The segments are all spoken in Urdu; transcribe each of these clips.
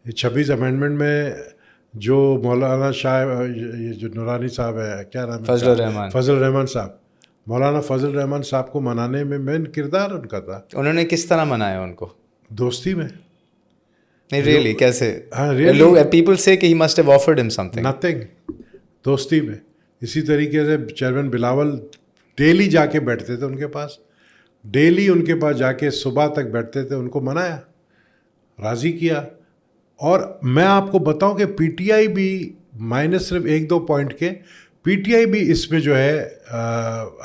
یہ 26 امینڈمنٹ میں جو مولانا شاہ، یہ جو نورانی صاحب ہے، کیا نام ہے، فضل الرحمان صاحب، مولانا فضل الرحمان صاحب کو منانے میں مین کردار ان کا تھا. انہوں نے کس طرح منایا ان کو؟ دوستی میں. نہیں ریئلی کیسے؟ really لوگ پیپل سے کہ ہی مسٹ ہیو آفرڈ ہم سم تھنگ. نتھنگ. دوستی میں. اسی طریقے سے چیئرمین بلاول ڈیلی جا کے بیٹھتے تھے ان کے پاس، ڈیلی ان کے پاس جا کے صبح تک بیٹھتے تھے، ان کو منایا، راضی کیا. اور میں آپ کو بتاؤں کہ پی ٹی آئی بھی مائنس صرف 1-2 پوائنٹ کے، پی ٹی آئی بھی اس میں جو ہے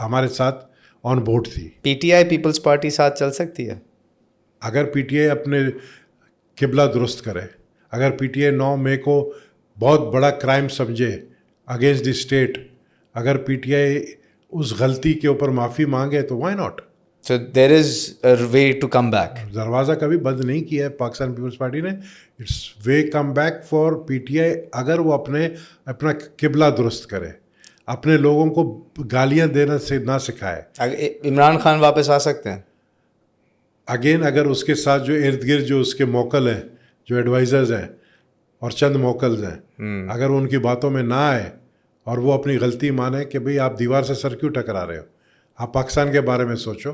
ہمارے ساتھ آن بورڈ تھی. P T I Peoples Party ساتھ چل سکتی ہے اگر پی ٹی آئی اپنے قبلہ درست کرے، اگر پی ٹی آئی 9 مئی کو بہت بڑا کرائم سمجھے اگینسٹ دی اسٹیٹ، اگر پی ٹی آئی اس غلطی کے اوپر معافی مانگے تو why not. So there is a way to come back. دروازہ کبھی بند نہیں کیا ہے پاکستان پیپلز پارٹی نے. It's way come back for P T I اگر وہ اپنا قبلہ درست کرے، اپنے لوگوں کو گالیاں دینا سے نہ سکھائے. عمران خان واپس آ سکتے ہیں اگین اگر اس کے ساتھ جو ارد گرد جو اس کے موکل ہیں، جو ایڈوائزرز ہیں اور چند موکلز ہیں، اگر وہ ان کی باتوں میں نہ آئے اور وہ اپنی غلطی مانے کہ بھئی آپ دیوار سے سر کیوں ٹکرا رہے ہو، آپ پاکستان کے بارے میں سوچو.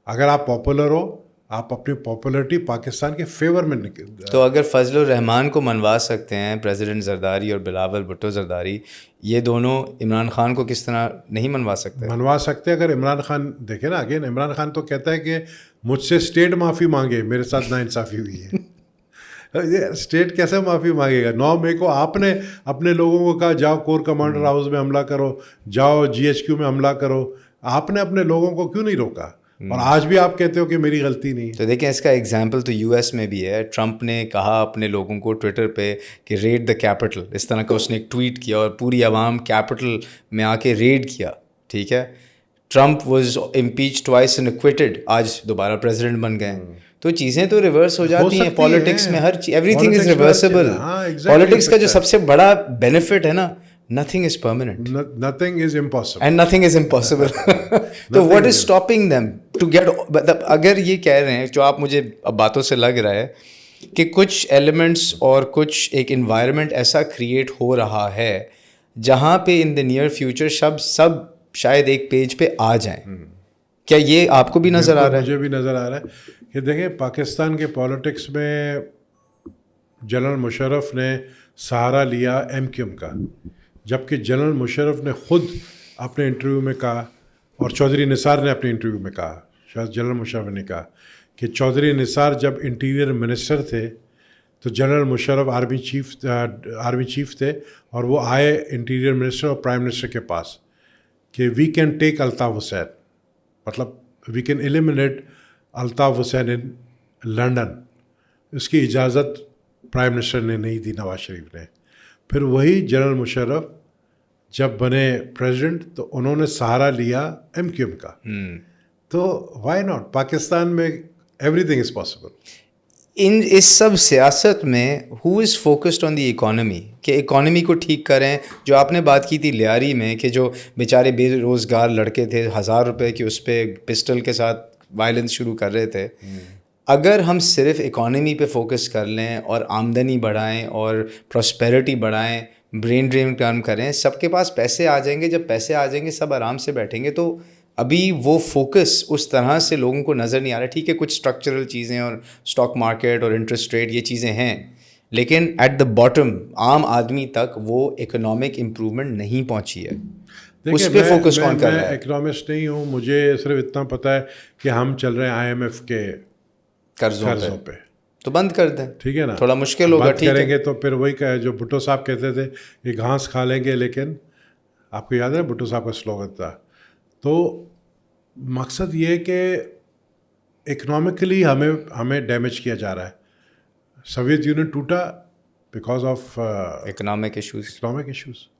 اگر آپ پاپولر ہو، آپ اپنی پاپولرٹی پاکستان کے فیور میں تو اگر فضل الرحمان کو منوا سکتے ہیں پریزیڈنٹ زرداری اور بلاول بھٹو زرداری، یہ دونوں عمران خان کو کس طرح نہیں منوا سکتے؟ منوا سکتے. اگر عمران خان دیکھیں نا، اگین عمران خان تو کہتا ہے کہ مجھ سے اسٹیٹ معافی مانگے، میرے ساتھ ناانصافی ہوئی ہے. اسٹیٹ کیسے معافی مانگے گا؟ 9 مئی کو آپ نے اپنے لوگوں کو کہا جاؤ کور کمانڈر ہاؤس میں حملہ کرو، جاؤ جی ایچ کیو میں حملہ کرو. آپ نے اپنے لوگوں کو کیوں نہیں روکا؟ اور آج بھی آپ کہتے ہو کہ میری غلطی نہیں ہے. تو دیکھیں اس کا ایگزامپل تو یو ایس میں بھی ہے. ٹرمپ نے کہا اپنے لوگوں کو ٹویٹر پہ کہ ریڈ دا کیپٹل، اس طرح کا اس نے ایک ٹویٹ کیا اور پوری عوام کیپٹل میں آ کے ریڈ کیا. ٹھیک ہے، ٹرمپ واز امپیچ ٹوائس اینڈ ایکویٹڈ، آج دوبارہ پریزیڈنٹ بن گئے ہیں. تو چیزیں تو ریورس ہو جاتی ہیں پالیٹکس میں، ہر چیز، every thing is reversible. Politics کا جو سب سے بڑا بینیفٹ ہے نا، nothing is permanent. Nothing is impossible. And nothing is impossible. تو what is stopping them to get، اگر یہ کہہ رہے ہیں جو آپ مجھے اب باتوں سے لگ رہا ہے کہ کچھ ایلیمنٹس اور کچھ ایک انوائرمنٹ ایسا کریٹ ہو رہا ہے جہاں پہ ان دا نیئر فیوچر سب شاید ایک پیج پہ آ جائیں، کیا یہ آپ کو بھی نظر آ رہا ہے؟ مجھے بھی نظر آ رہا ہے کہ دیکھیں پاکستان کے پالیٹکس میں جنرل مشرف نے سہارا لیا ایم کیو ایم کا، جبکہ جنرل مشرف نے خود اپنے انٹرویو میں کہا، اور چودھری نثار نے اپنے انٹرویو میں کہا، شاید جنرل مشرف نے کہا کہ چودھری نثار جب انٹیریئر منسٹر تھے تو جنرل مشرف آرمی چیف تھے، اور وہ آئے انٹیریئر منسٹر اور پرائم منسٹر کے پاس کہ we can take Altaf Hussain, مطلب we can eliminate Altaf Hussain in London. اس کی اجازت پرائم منسٹر نے نہیں دی، نواز شریف نے. پھر وہی جنرل مشرف جب بنے پریزیڈنٹ تو انہوں نے سہارا لیا ایم کیو ایم کا. تو وائی ناٹ؟ پاکستان میں ایوری تھنگ از پاسبل. اس سب سیاست میں who is focused on the economy, کہ اکانومی کو ٹھیک کریں. جو آپ نے بات کی تھی لیاری میں کہ جو بیچارے بے روزگار لڑکے تھے 1000 روپے کی اس پہ پسٹل کے ساتھ وائلنس شروع کر رہے تھے، اگر ہم صرف اکانومی پہ فوکس کر لیں اور آمدنی بڑھائیں اور پراسپیرٹی بڑھائیں، برین ڈرین کام کریں، سب کے پاس پیسے آ جائیں گے. جب پیسے آ جائیں گے سب آرام سے بیٹھیں گے. تو ابھی وہ فوکس اس طرح سے لوگوں کو نظر نہیں آ رہا. ٹھیک ہے کچھ اسٹرکچرل چیزیں اور اسٹاک مارکیٹ اور انٹرسٹ ریٹ یہ چیزیں ہیں، لیکن ایٹ دا باٹم عام آدمی تک وہ اکنامک امپرومنٹ نہیں پہنچی ہے. اس پہ فوکس کون کر رہا ہے؟ میں اکنامسٹ نہیں ہوں، مجھے صرف اتنا پتہ ہے کہ ہم چل رہے ہیں آئی ایم ایف کے قرضوں پہ. تو بند کر دیں، ٹھیک ہے نا، تھوڑا مشکل ہوگا. ٹھیک کریں گے تو پھر وہی جو بھٹو صاحب کہتے تھے یہ گھاس کھا لیں گے، لیکن آپ کو یاد ہے بھٹو صاحب کا سلوگن تھا. تو مقصد یہ ہے کہ اکنامکلی ہمیں ڈیمیج کیا جا رہا ہے. سوویت یونین ٹوٹا بیکاز آف اکنامک ایشوز.